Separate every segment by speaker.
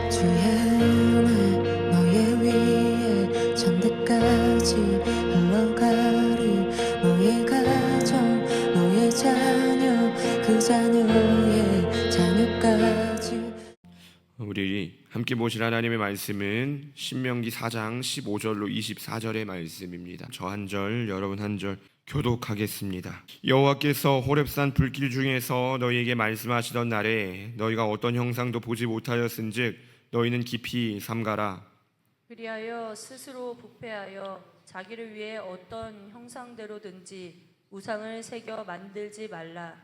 Speaker 1: 주의 은혜 너의 위에 천대까지 흘러가리. 너의 가정 너의 자녀 그 자녀의 자녀까지.
Speaker 2: 우리 함께 보실 하나님의 말씀은 신명기 4장 15절로 24절의 말씀입니다. 저 한 절, 여러분 한 절 교독하겠습니다. 여호와께서 호렙산 불길 중에서 너희에게 말씀하시던 날에 너희가 어떤 형상도 보지 못하였은즉 너희는 깊이 삼가라.
Speaker 3: 그리하여 스스로 부패하여 자기를 위해 어떤 형상대로든지 우상을 새겨 만들지 말라.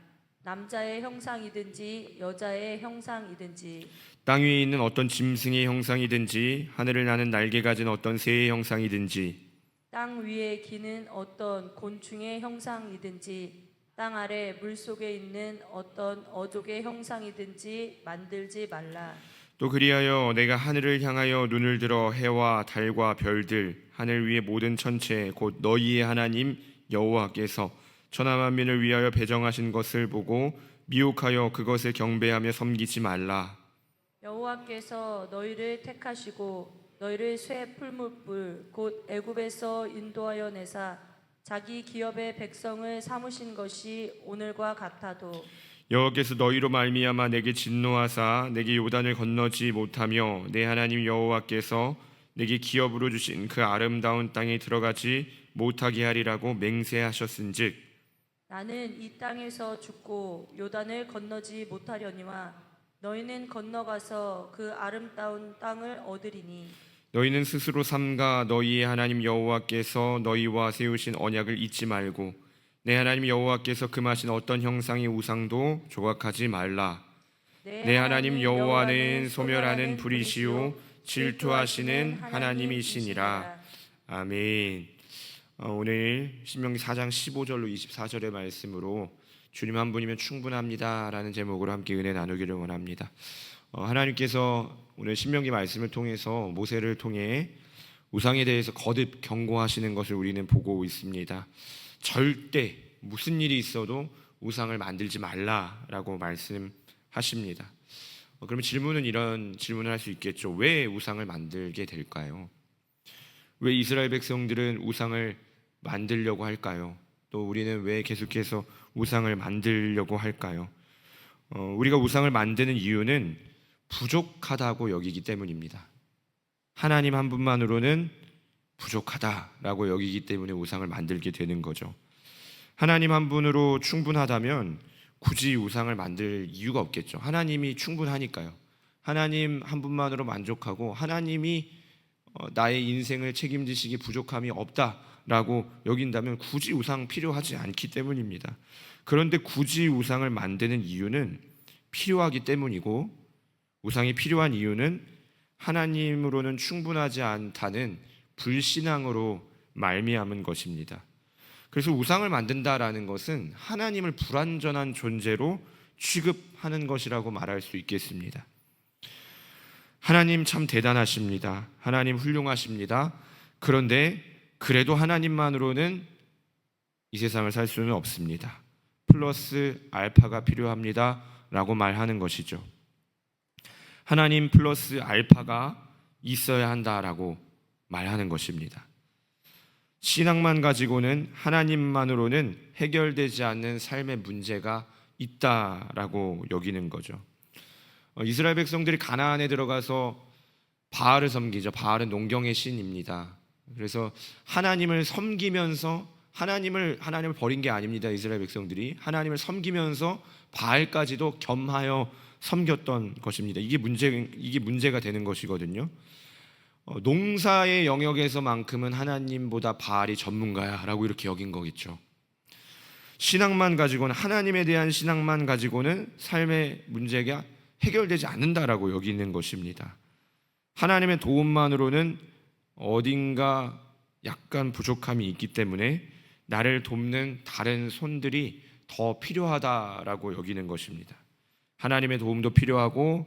Speaker 3: 남자의 형상이든지 여자의 형상이든지
Speaker 2: 땅 위에 있는 어떤 짐승의 형상이든지 하늘을 나는 날개 가진 어떤 새의 형상이든지
Speaker 3: 땅 위에 기는 어떤 곤충의 형상이든지 땅 아래 물속에 있는 어떤 어족의 형상이든지 만들지 말라.
Speaker 2: 또 그리하여 내가 하늘을 향하여 눈을 들어 해와 달과 별들 하늘 위의 모든 천체 곧 너희의 하나님 여호와께서 천하 만민을 위하여 배정하신 것을 보고 미혹하여 그것을 경배하며 섬기지 말라.
Speaker 3: 여호와께서 너희를 택하시고 너희를 쇠 풀무불 곧 애굽에서 인도하여 내사 자기 기업의 백성을 삼으신 것이 오늘과 같아도
Speaker 2: 여호와께서 너희로 말미암아 내게 진노하사 내게 요단을 건너지 못하며 내 하나님 여호와께서 내게 기업으로 주신 그 아름다운 땅에 들어가지 못하게 하리라고 맹세하셨은즉
Speaker 3: 나는 이 땅에서 죽고 요단을 건너지 못하려니와 너희는 건너가서 그 아름다운 땅을 얻으리니
Speaker 2: 너희는 스스로 삼가 너희의 하나님 여호와께서 너희와 세우신 언약을 잊지 말고 내 하나님 여호와께서 금하신 어떤 형상의 우상도 조각하지 말라. 내 하나님 여호와는 소멸하는 불이시요 질투하시는 하나님이시니라. 아멘. 오늘 신명기 4장 15절로 24절의 말씀으로 주님 한 분이면 충분합니다 라는 제목으로 함께 은혜 나누기를 원합니다. 하나님께서 오늘 신명기 말씀을 통해서 모세를 통해 우상에 대해서 거듭 경고하시는 것을 우리는 보고 있습니다. 절대 무슨 일이 있어도 우상을 만들지 말라라고 말씀하십니다. 그러면 질문은 이런 질문을 할 수 있겠죠. 왜 우상을 만들게 될까요? 왜 이스라엘 백성들은 우상을 만들려고 할까요? 또 우리는 왜 계속해서 우상을 만들려고 할까요? 우리가 우상을 만드는 이유는 부족하다고 여기기 때문입니다. 하나님 한 분만으로는 부족하다라고 여기기 때문에 우상을 만들게 되는 거죠. 하나님 한 분으로 충분하다면 굳이 우상을 만들 이유가 없겠죠. 하나님이 충분하니까요. 하나님 한 분만으로 만족하고 하나님이 나의 인생을 책임지시기 부족함이 없다라고 여긴다면 굳이 우상 필요하지 않기 때문입니다. 그런데 굳이 우상을 만드는 이유는 필요하기 때문이고 우상이 필요한 이유는 하나님으로는 충분하지 않다는 불신앙으로 말미암은 것입니다. 그래서 우상을 만든다라는 것은 하나님을 불완전한 존재로 취급하는 것이라고 말할 수 있겠습니다. 하나님 참 대단하십니다. 하나님 훌륭하십니다. 그런데 그래도 하나님만으로는 이 세상을 살 수는 없습니다. 플러스 알파가 필요합니다 라고 말하는 것이죠. 하나님 플러스 알파가 있어야 한다라고 말하는 것입니다. 신앙만 가지고는 하나님만으로는 해결되지 않는 삶의 문제가 있다라고 여기는 거죠. 이스라엘 백성들이 가나안에 들어가서 바알을 섬기죠. 바알은 농경의 신입니다. 그래서 하나님을 섬기면서 하나님을 버린 게 아닙니다. 이스라엘 백성들이 하나님을 섬기면서 바알까지도 겸하여 섬겼던 것입니다. 이게 문제가 되는 것이거든요. 농사의 영역에서만큼은 하나님보다 바알이 전문가야라고 이렇게 여긴 거겠죠. 신앙만 가지고는 하나님에 대한 신앙만 가지고는 삶의 문제가 해결되지 않는다라고 여기는 것입니다. 하나님의 도움만으로는 어딘가 약간 부족함이 있기 때문에 나를 돕는 다른 손들이 더 필요하다라고 여기는 것입니다. 하나님의 도움도 필요하고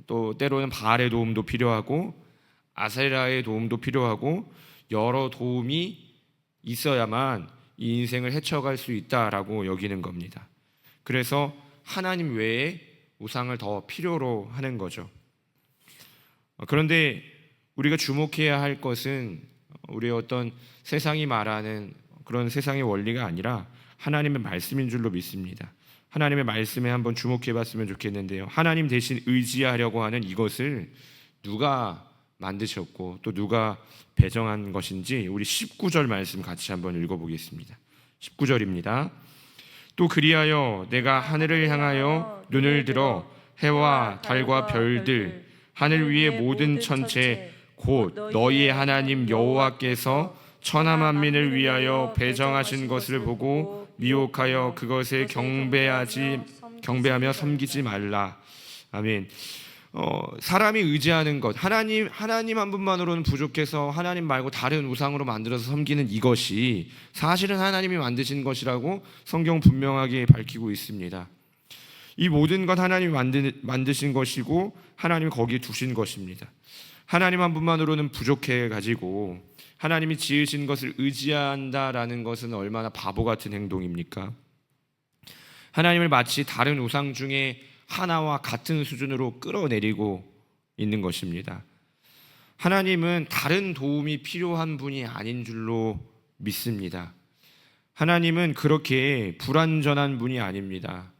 Speaker 2: 또 때로는 바알의 도움도 필요하고 아세라의 도움도 필요하고 여러 도움이 있어야만 이 인생을 헤쳐갈 수 있다라고 여기는 겁니다. 그래서 하나님 외에 우상을 더 필요로 하는 거죠. 그런데 우리가 주목해야 할 것은 우리의 어떤 세상이 말하는 그런 세상의 원리가 아니라 하나님의 말씀인 줄로 믿습니다. 하나님의 말씀에 한번 주목해 봤으면 좋겠는데요. 하나님 대신 의지하려고 하는 이것을 누가 만드셨고 또 누가 배정한 것인지 우리 19절 말씀 같이 한번 읽어보겠습니다. 19절입니다. 또 그리하여 내가 하늘을 향하여 눈을 들어 해와 달과 별들 하늘 위의 모든 천체 곧 너희의 하나님 여호와께서 천하 만민을 위하여 배정하신 것을 보고 미혹하여 그것에 경배하며 섬기지 말라. 아멘. 사람이 의지하는 것, 하나님 한 분만으로는 부족해서 하나님 말고 다른 우상으로 만들어서 섬기는 이것이 사실은 하나님이 만드신 것이라고 성경 분명하게 밝히고 있습니다. 이 모든 것 하나님이 만드신 것이고 하나님이 거기에 두신 것입니다. 하나님 한 분만으로는 부족해 가지고 하나님이 지으신 것을 의지한다라는 것은 얼마나 바보 같은 행동입니까? 하나님을 마치 다른 우상 중에 하나와 같은 수준으로 끌어내리고 있는 것입니다. 하나님은 다른 도움이 필요한 분이 아닌 줄로 믿습니다. 하나님은 그렇게 불완전한 분이 아닙니다.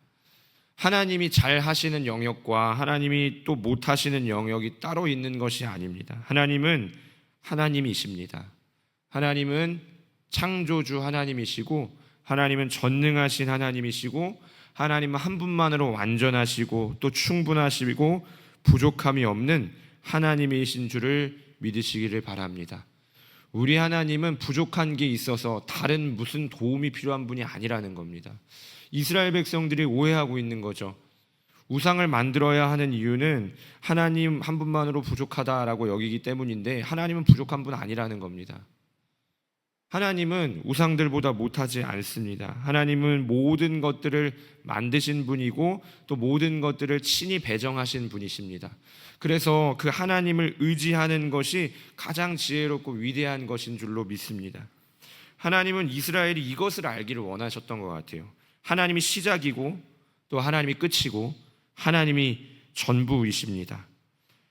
Speaker 2: 하나님이 잘 하시는 영역과 하나님이 또 못 하시는 영역이 따로 있는 것이 아닙니다. 하나님은 하나님이십니다. 하나님은 창조주 하나님이시고 하나님은 전능하신 하나님이시고 하나님은 한 분만으로 완전하시고 또 충분하시고 부족함이 없는 하나님이신 줄을 믿으시기를 바랍니다. 우리 하나님은 부족한 게 있어서 다른 무슨 도움이 필요한 분이 아니라는 겁니다. 이스라엘 백성들이 오해하고 있는 거죠. 우상을 만들어야 하는 이유는 하나님 한 분만으로 부족하다라고 여기기 때문인데 하나님은 부족한 분 아니라는 겁니다. 하나님은 우상들보다 못하지 않습니다. 하나님은 모든 것들을 만드신 분이고 또 모든 것들을 친히 배정하신 분이십니다. 그래서 그 하나님을 의지하는 것이 가장 지혜롭고 위대한 것인 줄로 믿습니다. 하나님은 이스라엘이 이것을 알기를 원하셨던 것 같아요. 하나님이 시작이고 또 하나님이 끝이고 하나님이 전부이십니다.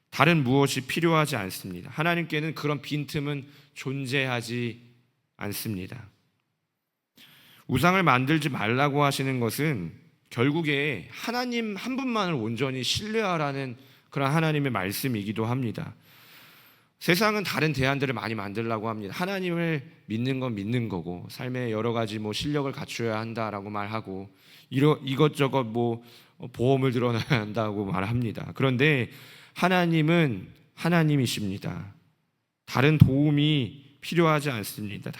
Speaker 2: 다른 무엇이 필요하지 않습니다. 하나님께는 그런 빈틈은 존재하지 않습니다. 우상을 만들지 말라고 하시는 것은 결국에 하나님 한 분만을 온전히 신뢰하라는 그런 하나님의 말씀이기도 합니다. 세상은 다른 대안들을 많이 만들려고 합니다. 하나님을 믿는 건 믿는 거고 삶에 여러 가지 실력을 갖춰야 한다라고 말하고 이것저것 보험을 들어놔야 한다고 말합니다. 그런데 하나님은 하나님이십니다. 다른 도움이 필요하지 않습니다.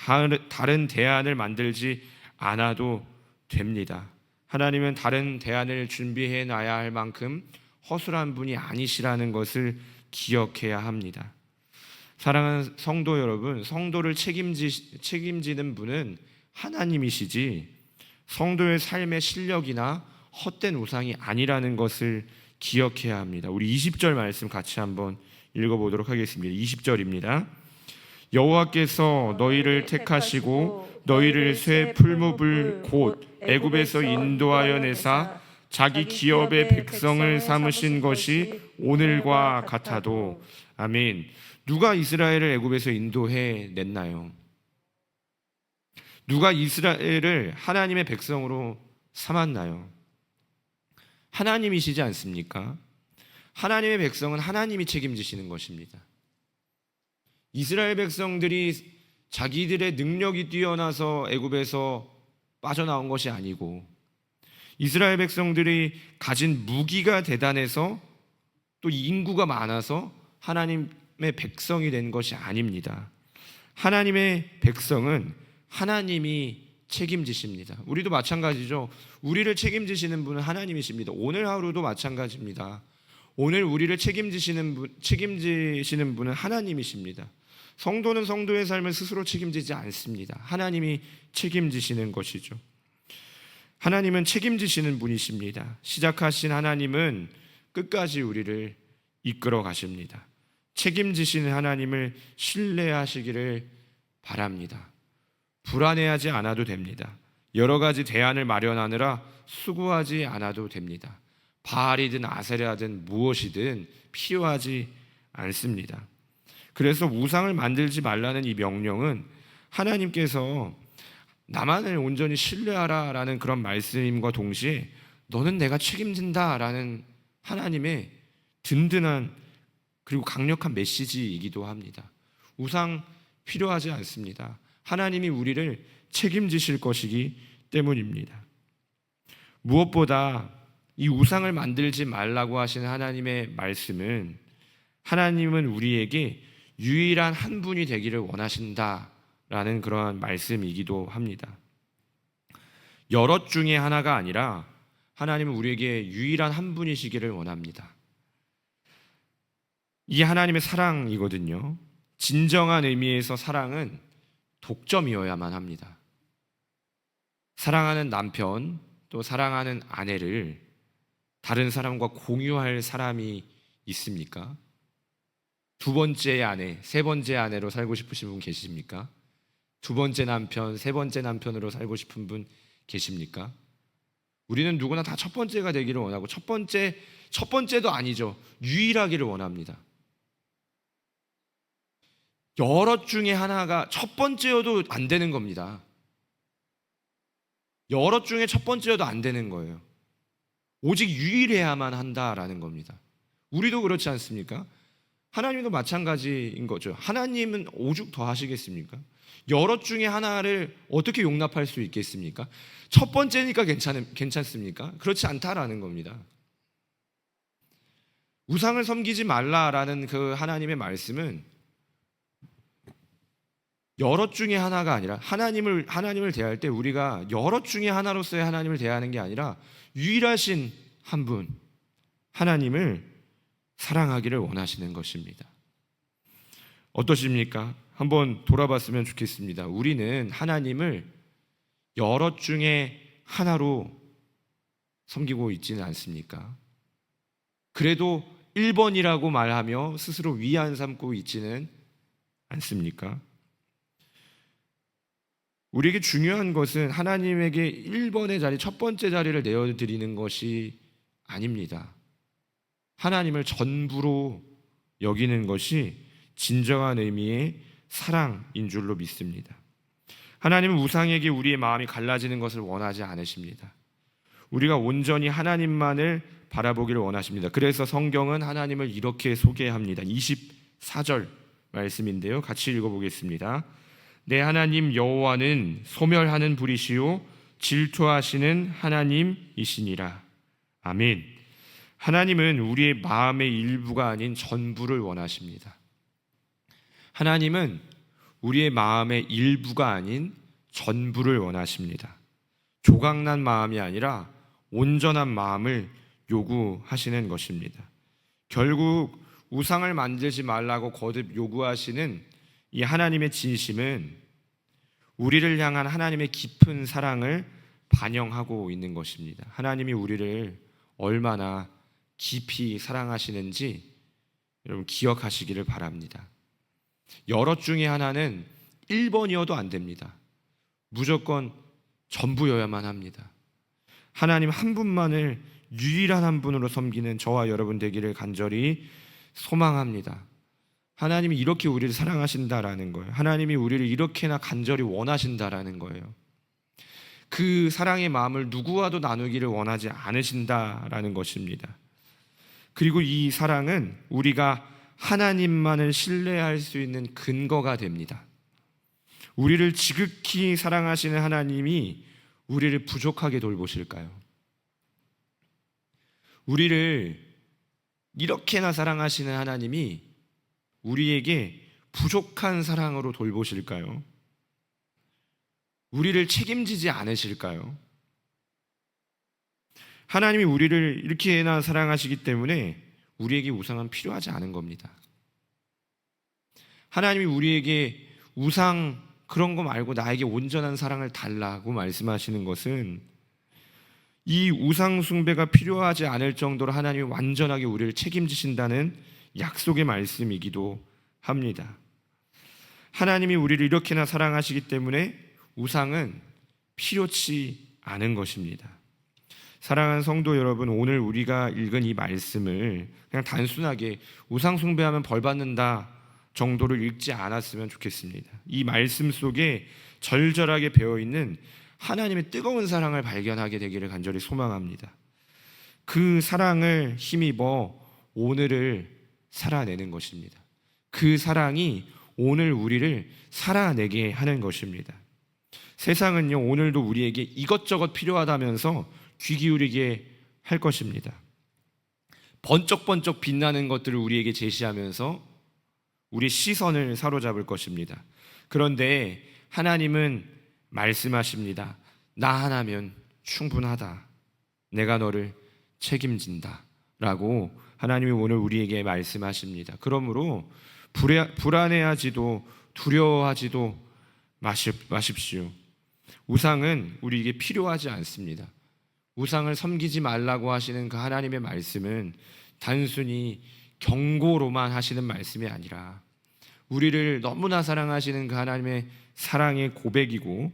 Speaker 2: 다른 대안을 만들지 않아도 됩니다. 하나님은 다른 대안을 준비해 놔야 할 만큼 허술한 분이 아니시라는 것을 기억해야 합니다. 사랑하는 성도 여러분, 성도를 책임지는 분은 하나님이시지 성도의 삶의 실력이나 헛된 우상이 아니라는 것을 기억해야 합니다. 우리 20절 말씀 같이 한번 읽어보도록 하겠습니다. 20절입니다. 여호와께서 너희를 택하시고 너희를 새 풀무불 곧 애굽에서 인도하여 내사 자기 기업의 백성을 삼으신 것이 오늘과 같아도. 아멘. 누가 이스라엘을 애굽에서 인도해 냈나요? 누가 이스라엘을 하나님의 백성으로 삼았나요? 하나님이시지 않습니까? 하나님의 백성은 하나님이 책임지시는 것입니다. 이스라엘 백성들이 자기들의 능력이 뛰어나서 애굽에서 빠져나온 것이 아니고 이스라엘 백성들이 가진 무기가 대단해서 또 인구가 많아서 하나님의 백성이 된 것이 아닙니다. 하나님의 백성은 하나님이 책임지십니다. 우리도 마찬가지죠. 우리를 책임지시는 분은 하나님이십니다. 오늘 하루도 마찬가지입니다. 오늘 우리를 책임지시는 분은 하나님이십니다. 성도는 성도의 삶을 스스로 책임지지 않습니다. 하나님이 책임지시는 것이죠. 하나님은 책임지시는 분이십니다. 시작하신 하나님은 끝까지 우리를 이끌어 가십니다. 책임지시는 하나님을 신뢰하시기를 바랍니다. 불안해하지 않아도 됩니다. 여러 가지 대안을 마련하느라 수고하지 않아도 됩니다. 바알이든 아세라든 무엇이든 필요하지 않습니다. 그래서 우상을 만들지 말라는 이 명령은 하나님께서 나만을 온전히 신뢰하라라는 그런 말씀과 동시에 너는 내가 책임진다라는 하나님의 든든한 그리고 강력한 메시지이기도 합니다. 우상 필요하지 않습니다. 하나님이 우리를 책임지실 것이기 때문입니다. 무엇보다 이 우상을 만들지 말라고 하시는 하나님의 말씀은 하나님은 우리에게 유일한 한 분이 되기를 원하신다라는 그러한 말씀이기도 합니다. 여럿 중에 하나가 아니라 하나님은 우리에게 유일한 한 분이시기를 원합니다. 이 하나님의 사랑이거든요. 진정한 의미에서 사랑은 독점이어야만 합니다. 사랑하는 남편 또 사랑하는 아내를 다른 사람과 공유할 사람이 있습니까? 두 번째 아내, 세 번째 아내로 살고 싶으신 분 계십니까? 두 번째 남편, 세 번째 남편으로 살고 싶은 분 계십니까? 우리는 누구나 다 첫 번째가 되기를 원하고 첫 번째도 아니죠. 유일하기를 원합니다. 여럿 중에 하나가 첫 번째여도 안 되는 겁니다. 여럿 중에 첫 번째여도 안 되는 거예요. 오직 유일해야만 한다라는 겁니다. 우리도 그렇지 않습니까? 하나님도 마찬가지인 거죠. 하나님은 오죽 더 하시겠습니까? 여럿 중에 하나를 어떻게 용납할 수 있겠습니까? 첫 번째니까 괜찮습니까? 그렇지 않다라는 겁니다. 우상을 섬기지 말라라는 그 하나님의 말씀은 여럿 중에 하나가 아니라 하나님을 대할 때 우리가 여럿 중에 하나로서의 하나님을 대하는 게 아니라 유일하신 한 분, 하나님을 사랑하기를 원하시는 것입니다. 어떠십니까? 한번 돌아봤으면 좋겠습니다. 우리는 하나님을 여럿 중에 하나로 섬기고 있지는 않습니까? 그래도 1번이라고 말하며 스스로 위안 삼고 있지는 않습니까? 우리에게 중요한 것은 하나님에게 1번의 자리, 첫 번째 자리를 내어드리는 것이 아닙니다. 하나님을 전부로 여기는 것이 진정한 의미의 사랑인 줄로 믿습니다. 하나님은 우상에게 우리의 마음이 갈라지는 것을 원하지 않으십니다. 우리가 온전히 하나님만을 바라보기를 원하십니다. 그래서 성경은 하나님을 이렇게 소개합니다. 24절 말씀인데요. 같이 읽어보겠습니다. 내 하나님 여호와는 소멸하는 불이시요 질투하시는 하나님이시니라. 아멘. 하나님은 우리의 마음의 일부가 아닌 전부를 원하십니다. 하나님은 우리의 마음의 일부가 아닌 전부를 원하십니다. 조각난 마음이 아니라 온전한 마음을 요구하시는 것입니다. 결국 우상을 만들지 말라고 거듭 요구하시는 이 하나님의 진심은 우리를 향한 하나님의 깊은 사랑을 반영하고 있는 것입니다. 하나님이 우리를 얼마나 깊이 사랑하시는지 여러분 기억하시기를 바랍니다. 여럿 중에 하나는 1번이어도 안 됩니다. 무조건 전부여야만 합니다. 하나님 한 분만을 유일한 한 분으로 섬기는 저와 여러분 되기를 간절히 소망합니다. 하나님이 이렇게 우리를 사랑하신다라는 거예요. 하나님이 우리를 이렇게나 간절히 원하신다라는 거예요. 그 사랑의 마음을 누구와도 나누기를 원하지 않으신다라는 것입니다. 그리고 이 사랑은 우리가 하나님만을 신뢰할 수 있는 근거가 됩니다. 우리를 지극히 사랑하시는 하나님이 우리를 부족하게 돌보실까요? 우리를 이렇게나 사랑하시는 하나님이 우리에게 부족한 사랑으로 돌보실까요? 우리를 책임지지 않으실까요? 하나님이 우리를 이렇게나 사랑하시기 때문에 우리에게 우상은 필요하지 않은 겁니다. 하나님이 우리에게 우상 그런 거 말고 나에게 온전한 사랑을 달라고 말씀하시는 것은 이 우상 숭배가 필요하지 않을 정도로 하나님이 완전하게 우리를 책임지신다는 약속의 말씀이기도 합니다. 하나님이 우리를 이렇게나 사랑하시기 때문에 우상은 필요치 않은 것입니다. 사랑하는 성도 여러분, 오늘 우리가 읽은 이 말씀을 그냥 단순하게 우상 숭배하면 벌 받는다 정도를 읽지 않았으면 좋겠습니다. 이 말씀 속에 절절하게 배어 있는 하나님의 뜨거운 사랑을 발견하게 되기를 간절히 소망합니다. 그 사랑을 힘입어 오늘을 살아내는 것입니다. 그 사랑이 오늘 우리를 살아내게 하는 것입니다. 세상은요, 오늘도 우리에게 이것저것 필요하다면서 귀 기울이게 할 것입니다. 번쩍번쩍 빛나는 것들을 우리에게 제시하면서 우리 시선을 사로잡을 것입니다. 그런데 하나님은 말씀하십니다. 나 하나면 충분하다. 내가 너를 책임진다. 라고 하나님이 오늘 우리에게 말씀하십니다. 그러므로 불안해하지도 두려워하지도 마십시오. 우상은 우리에게 필요하지 않습니다. 우상을 섬기지 말라고 하시는 그 하나님의 말씀은 단순히 경고로만 하시는 말씀이 아니라 우리를 너무나 사랑하시는 그 하나님의 사랑의 고백이고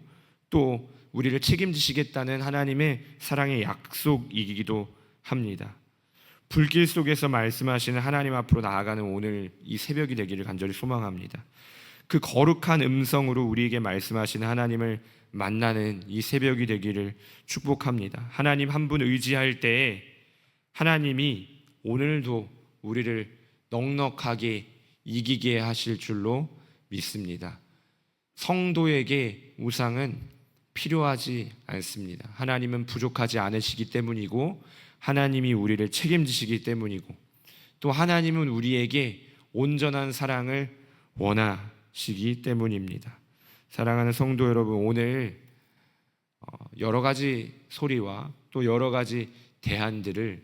Speaker 2: 또 우리를 책임지시겠다는 하나님의 사랑의 약속이기도 합니다. 불길 속에서 말씀하시는 하나님 앞으로 나아가는 오늘 이 새벽이 되기를 간절히 소망합니다. 그 거룩한 음성으로 우리에게 말씀하시는 하나님을 만나는 이 새벽이 되기를 축복합니다. 하나님 한 분 의지할 때에 하나님이 오늘도 우리를 넉넉하게 이기게 하실 줄로 믿습니다. 성도에게 우상은 필요하지 않습니다. 하나님은 부족하지 않으시기 때문이고 하나님이 우리를 책임지시기 때문이고 또 하나님은 우리에게 온전한 사랑을 원하시기 때문입니다. 사랑하는 성도 여러분, 오늘 여러 가지 소리와 또 여러 가지 대안들을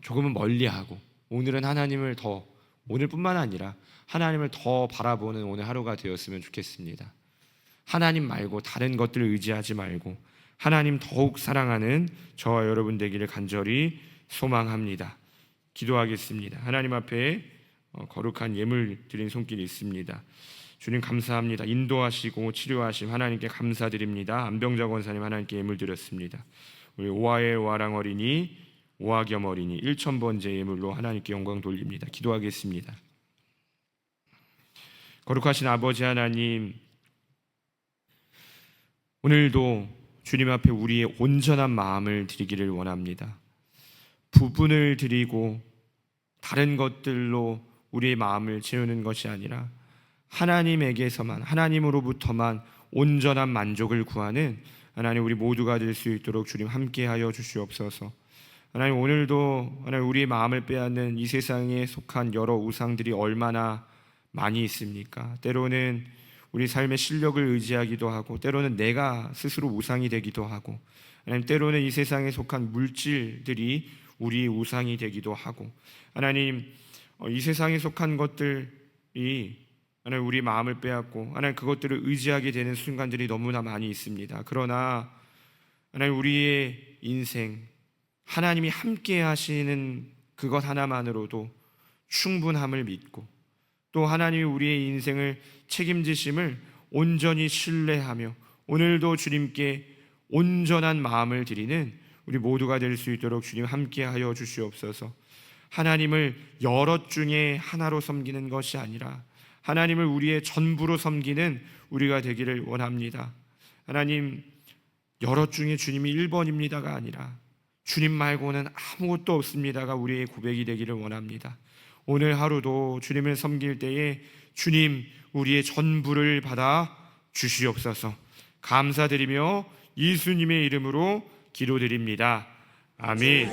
Speaker 2: 조금은 멀리하고 오늘은 하나님을 더, 오늘뿐만 아니라 하나님을 더 바라보는 오늘 하루가 되었으면 좋겠습니다. 하나님 말고 다른 것들을 의지하지 말고 하나님 더욱 사랑하는 저와 여러분 되기를 간절히 소망합니다. 기도하겠습니다. 하나님 앞에 거룩한 예물 드린 손길이 있습니다. 주님 감사합니다. 인도하시고 치료하심 하나님께 감사드립니다. 안병자 권사님 하나님께 예물 드렸습니다. 우리 오하엘 오하랑 어린이, 오하겸 어린이 1000번째 예물로 하나님께 영광 돌립니다. 기도하겠습니다. 거룩하신 아버지 하나님, 오늘도 주님 앞에 우리의 온전한 마음을 드리기를 원합니다. 부분을 드리고 다른 것들로 우리의 마음을 채우는 것이 아니라 하나님에게서만, 하나님으로부터만 온전한 만족을 구하는 하나님 우리 모두가 될 수 있도록 주님 함께하여 주시옵소서. 하나님 오늘도 하나님 우리의 마음을 빼앗는 이 세상에 속한 여러 우상들이 얼마나 많이 있습니까? 때로는 우리 삶의 실력을 의지하기도 하고 때로는 내가 스스로 우상이 되기도 하고 하나님 때로는 이 세상에 속한 물질들이 우리의 우상이 되기도 하고 하나님 이 세상에 속한 것들이 하나님 우리 마음을 빼앗고 하나님 그것들을 의지하게 되는 순간들이 너무나 많이 있습니다. 그러나 하나님 우리의 인생 하나님이 함께 하시는 그것 하나만으로도 충분함을 믿고 또 하나님이 우리의 인생을 책임지심을 온전히 신뢰하며 오늘도 주님께 온전한 마음을 드리는 우리 모두가 될 수 있도록 주님 함께하여 주시옵소서. 하나님을 여럿 중에 하나로 섬기는 것이 아니라 하나님을 우리의 전부로 섬기는 우리가 되기를 원합니다. 하나님 여럿 중에 주님이 1번입니다가 아니라 주님 말고는 아무것도 없습니다가 우리의 고백이 되기를 원합니다. 오늘 하루도 주님을 섬길 때에 주님 우리의 전부를 받아 주시옵소서. 감사드리며 예수님의 이름으로 기도드립니다. 아멘.